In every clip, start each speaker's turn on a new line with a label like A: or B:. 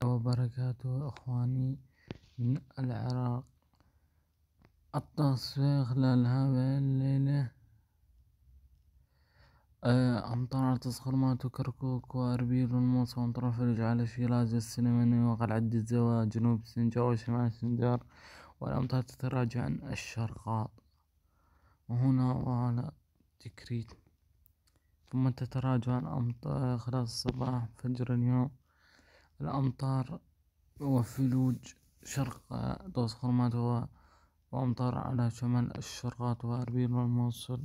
A: وبركاته أخواني من العراق. الطقس خلال هذه الليلة أمطار تصخرمات وكركوك وأربيل والموصى وأمطار فرج على شيراز السليماني وقلعة الزوا جنوب سنجار وشمال سنجار، والأمطار تتراجع عن الشرقاط وهنا وعلى تكريت، ثم تتراجع الأمطار خلال الصباح فجر اليوم. الأمطار وفلوج شرق تصخرمات وأمطار على شمال الشرقاط وأربيل والموصل،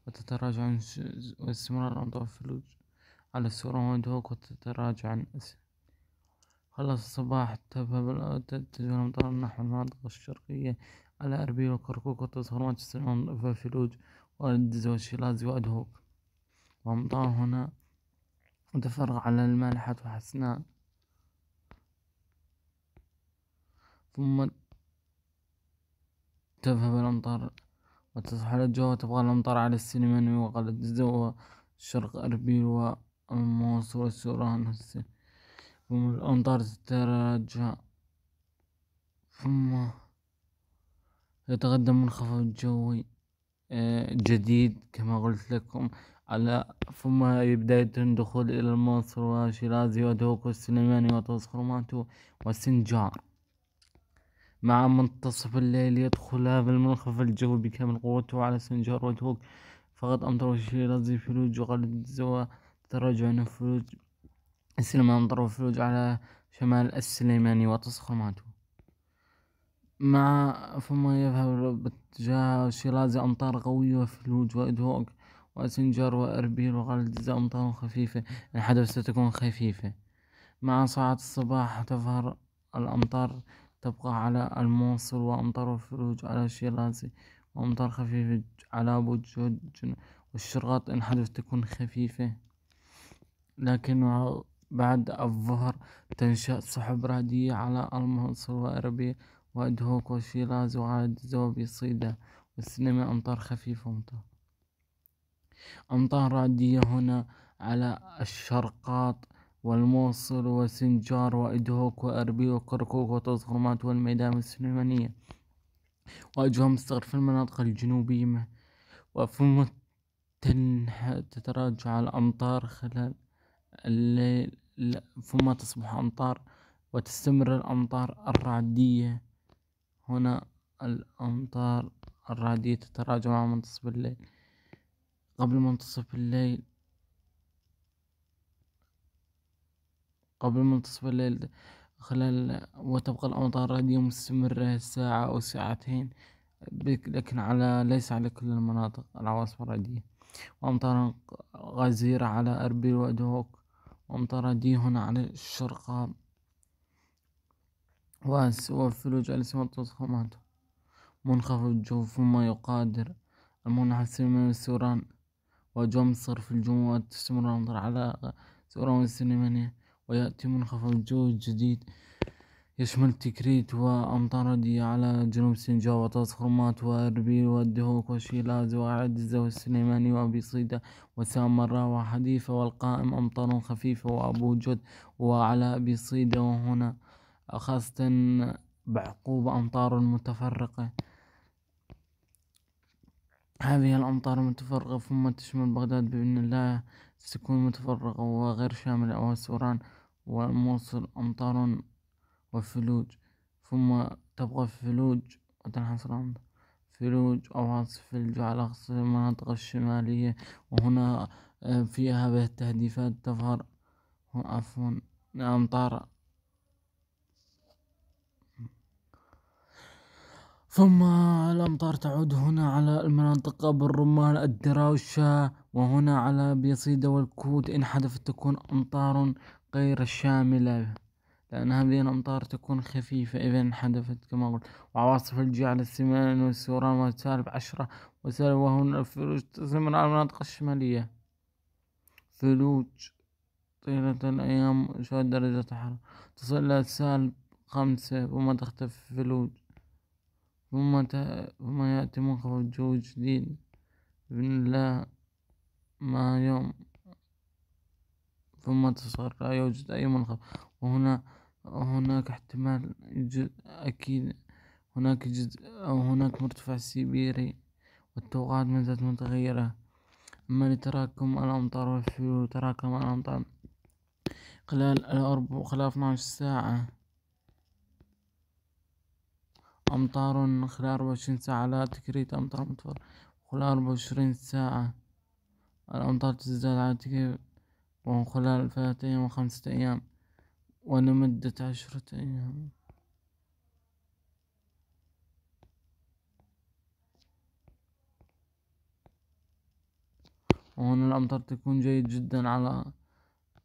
A: وتتراجع عن واستمرار الأمطار والثلوج على السورة ودهوك، وتتراجع عن خلص الصباح تتجه الأمطار نحو المناطق الشرقية على أربيل وكركوك وتصخرمات والثلوج والدز والشيلازي وأدهوك، وأمطار هنا وتفرغ على المالحة وحسناء، ثم تذهب الأمطار وتصحى الجو وتبقى الأمطار على السليماني وقلعة الزوا شرق أربيل والموصل والسوران، ثم الأمطار تتراجع، ثم يتقدم منخفض جوي جديد كما قلت لكم ثم بداية الدخول إلى الموصل وشيرازي ودهوك والسليماني وتصخرمات وسنجار. مع منتصف الليل يدخل هذا المنخفض الجوي بكامل قوته على سنجار ودهوك، فقد أمطر شيرازي فلوج وقلعة الزوا تراجع الفلوج السليماني أمطر وفلوج على شمال السليماني وتصخرماته، ثم يذهب باتجاه شيرازي أمطار قوية وفلوج وإدهوك وسنجار وأربيل وقلعة الزوا أمطار خفيفة، الحدث ستكون خفيفة. مع ساعة الصباح تظهر الأمطار تبقى على الموصل وأمطار وفلوج على شيرازي وأمطار خفيفة على بوجود والشرقاط إن حدث تكون خفيفة، لكن بعد الظهر تنشأ سحب رعدية على الموصل وأربيل وأدهوك وشيرازي وعلى الدزوة بصيدا والسليمان أمطار خفيفة أمطار رعدية هنا على الشرقاط والموصل وسنجار وإدهوك وأربيل وكركوك وتصخرمات والميدان السليمانية وأجواء مستقر في المناطق الجنوبية، ثم تتراجع الأمطار خلال الليل، ثم تصبح أمطار وتستمر الأمطار الرعدية. هنا الأمطار الرعدية تتراجع مع منتصف الليل. قبل منتصف الليل وتبقى الأمطار الرعدية مستمرة ساعة أو ساعتين، لكن ليس على كل المناطق العواصف الرعدية، وأمطار غزيرة على أربيل وأدهوك، وأمطار رعدية هنا على الشرقاط والثلوج على سمات التصخيمات. منخفض الجو ثم يقادر المنحسر من السوران وأجواء مصر في الجمعة تستمر الأمطار على سوران والسليمانية، ويأتي منخفض الجو الجديد يشمل تكريت وأمطار رعدية على جنوب سنجار وتصخرمات وأربيل والدهوك وشيلاز وعلى الزوا والسليماني وأبي صيدا وسامراء وحديثة والقائم أمطار خفيفة وأبو جد وعلى أبي صيدا، وهنا خاصة بعقوب أمطار متفرقة. هذه الأمطار المتفرقة ثم تشمل بغداد بإذن الله ستكون متفرقة وغير شاملة، والسوران والموصل أمطار وفلوج، ثم تبقى فلوج وتنحصر فلوج أو عاصف ثلج على أقصى المناطق الشمالية، وهنا في هذه التهديفات تظهر أمطار، ثم الأمطار تعود هنا على المناطق أبو الرمان الدراوشة وهنا على بيصيدا والكوت إن حدثت تكون أمطار غير شاملة، لأن هذه الأمطار تكون خفيفة إذا حدثت كما قلت، وعواصف الجي على السمان والسوران وسالب 10 وسالب، وهنا الفلوج تستمر على المناطق الشمالية، فلوج طيلة الأيام شوية درجة الحرارة تصل إلى -5 وما تختفي فلوج، ثم يأتي منخفض جو جديد بإذن الله مع يوم، ثم تصغر لا يوجد أي منخفض، وهنا هناك احتمال أكيد هناك جزء أو هناك مرتفع سيبيري، والتوقعات ما زالت متغيرة. أما لتراكم الأمطار والفيول، تراكم الأمطار خلال 12 ساعة، أمطار خلال 24 ساعة، لا تكريت أمطار متوسطة. خلال 24 ساعة الأمطار تزداد على تكريت، وخلال 3 أيام و5 أيام، ولمدة 10 أيام. وهنا الأمطار تكون جيد جدا على.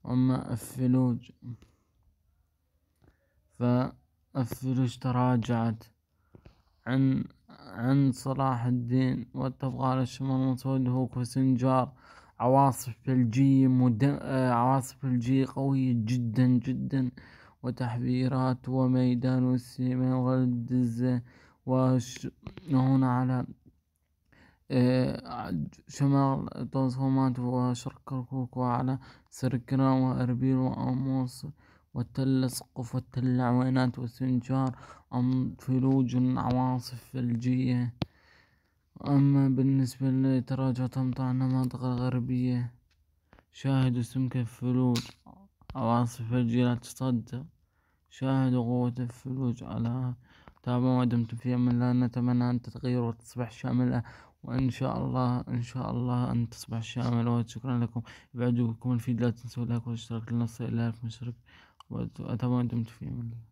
A: أما الثلوج، فالثلوج تراجعت عن صلاح الدين، وتبقى على الشمال المسود هوك وسنجار. عواصف ثلجية قوية جدا جدا، وتحذيرات، وميدان والسيما والدزة. وهنا على شمال طوسومات وشرق كركوك، وعلى سركنا وأربيل وأموس والتل سقف والتل عوينات وسنجار. ثلوج عواصف ثلجية. أما بالنسبة لتراجع أمطار المناطق الغربية، شاهدوا سمك الثلوج، عواصف ثلجية لا تصدق. شاهدوا قوة الثلوج على. تابعوا ودمتم في أمان الله. نتمنى أن تتغير وتصبح شاملة، وإن شاء الله أن تصبح شاملة. وشكرا لكم. إذا عجبكم الفيديو لا تنسوا اللايك والاشتراك لنصل إلى 1000 مشترك. وأتمنى أن دمتم في أمان الله.